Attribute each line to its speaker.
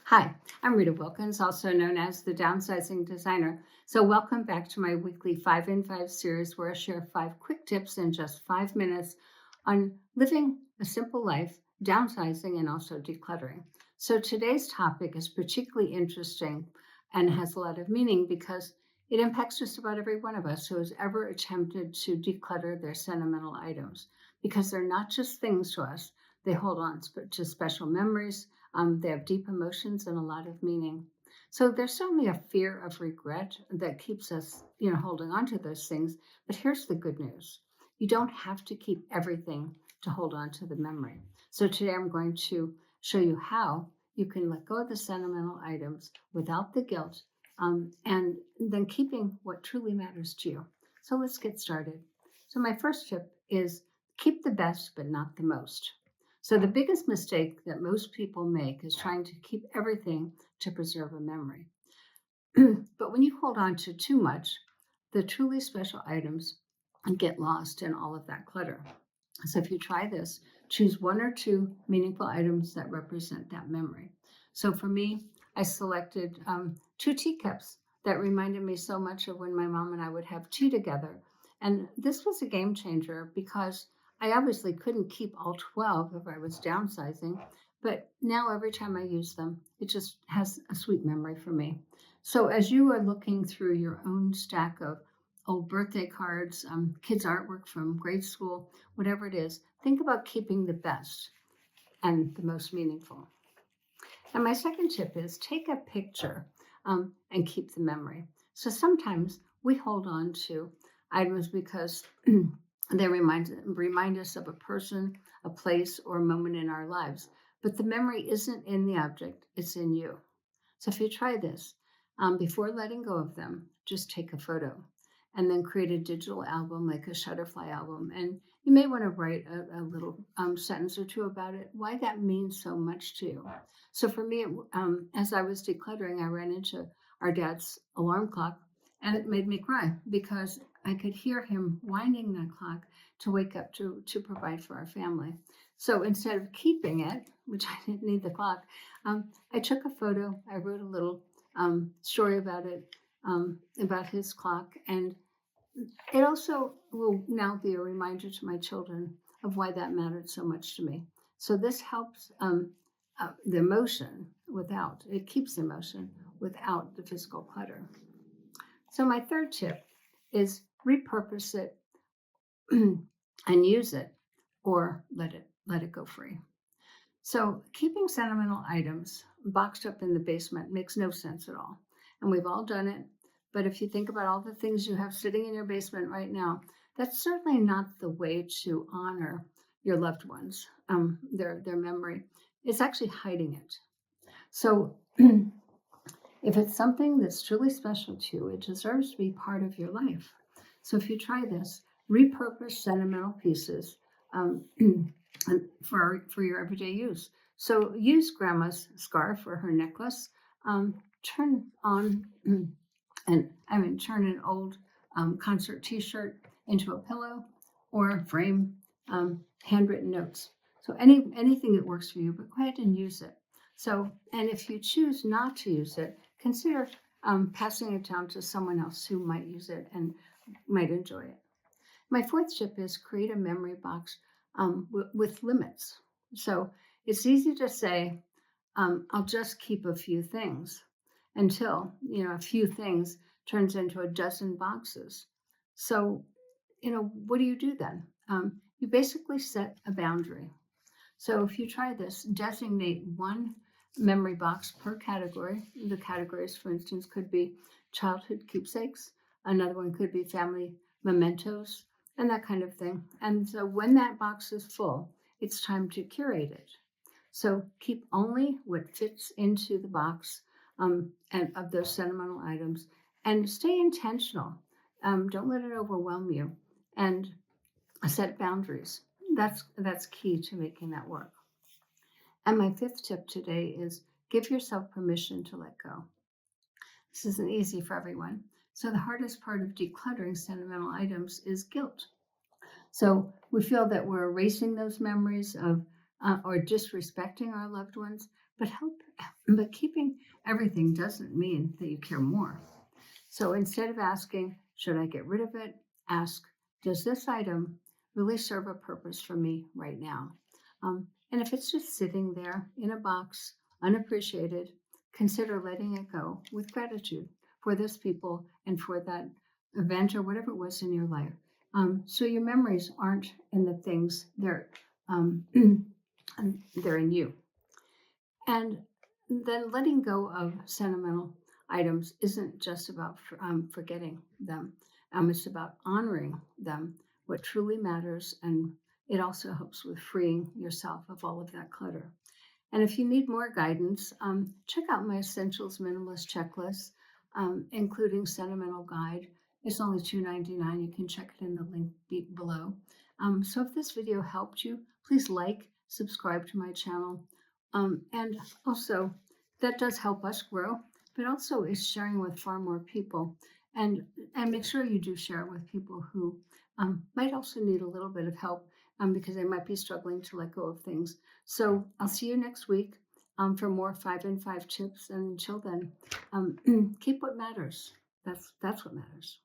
Speaker 1: Hi, I'm Rita Wilkins, also known as the Downsizing Designer. So, welcome back to my weekly 5 in 5 series where I share 5 quick tips in just 5 minutes on living a simple life, downsizing, and also decluttering. So, today's topic is particularly interesting and has a lot of meaning because it impacts just about every one of us who has ever attempted to declutter their sentimental items because they're not just things to us, they hold on to special memories, they have deep emotions and a lot of meaning. So there's certainly a fear of regret that keeps us, holding on to those things. But here's the good news. You don't have to keep everything to hold on to the memory. So today I'm going to show you how you can let go of the sentimental items without the guilt, and then keeping what truly matters to you. So let's get started. So my first tip is keep the best, but not the most. So, the biggest mistake that most people make is trying to keep everything to preserve a memory. But when you hold on to too much, the truly special items get lost in all of that clutter. So, if you try this, choose one or two meaningful items that represent that memory. So, for me, I selected two teacups that reminded me so much of when my mom and I would have tea together. And this was a game changer because I obviously couldn't keep all 12 if I was downsizing. But now, every time I use them, it just has a sweet memory for me. So, as you are looking through your own stack of old birthday cards, kids' artwork from grade school, whatever it is, think about keeping the best and the most meaningful. And my second tip is take a picture and keep the memory. So sometimes we hold on to items because they remind us of a person, a place, or a moment in our lives. But the memory isn't in the object, it's in you. So if you try this, before letting go of them, just take a photo and then create a digital album like a Shutterfly album. And you may want to write a little sentence or two about it, why that means so much to you. So for me, as I was decluttering, I ran into our dad's alarm clock and it made me cry because I could hear him winding that clock to wake up to provide for our family. So instead of keeping it, which I didn't need the clock, I took a photo, I wrote a little story about it, about his clock, and it also will now be a reminder to my children of why that mattered so much to me. So this helps the emotion it keeps the emotion without the physical clutter. So my third tip is repurpose it and use it or let it go free. So keeping sentimental items boxed up in the basement makes no sense at all. And we've all done it. But if you think about all the things you have sitting in your basement right now, that's certainly not the way to honor your loved ones, their memory. It's actually hiding it. So if it's something that's truly special to you, it deserves to be part of your life. So if you try this, repurpose sentimental pieces um, for your everyday use. So use grandma's scarf or her necklace. Turn on turn an old concert T-shirt into a pillow or frame handwritten notes. So anything that works for you, but go ahead and use it. So, and if you choose not to use it, consider passing it down to someone else who might use it and might enjoy it. My fourth tip is create a memory box with limits. So it's easy to say, I'll just keep a few things until, a few things turns into a dozen boxes. So, what do you do then? You basically set a boundary. So if you try this, designate one memory box per category. The categories, for instance, could be childhood keepsakes. Another one could be family mementos and that kind of thing. And so when that box is full, it's time to curate it. So keep only what fits into the box and of those sentimental items, and stay intentional. Don't let it overwhelm you, and set boundaries. That's key to making that work. And my fifth tip today is give yourself permission to let go. This isn't easy for everyone. So the hardest part of decluttering sentimental items is guilt. So we feel that we're erasing those memories of or disrespecting our loved ones. but keeping everything doesn't mean that you care more. So instead of asking, should I get rid of it? Ask, does this item really serve a purpose for me right now? And if it's just sitting there in a box, unappreciated, consider letting it go with gratitude for those people and for that event or whatever it was in your life. So your memories aren't in the things, um, they're in you. And then letting go of sentimental items isn't just about forgetting them. It's about honoring them, what truly matters, and it also helps with freeing yourself of all of that clutter. And if you need more guidance, check out my Essentials Minimalist Checklist, including Sentimental Guide. It's only $2.99. You can check it in the link below. So if this video helped you, please like, subscribe to my channel. And also, that does help us grow, but also is sharing with far more people. And, and make sure you do share it with people who might also need a little bit of help because they might be struggling to let go of things. So I'll see you next week for more 5 in 5 tips. And until then, keep what matters. That's what matters.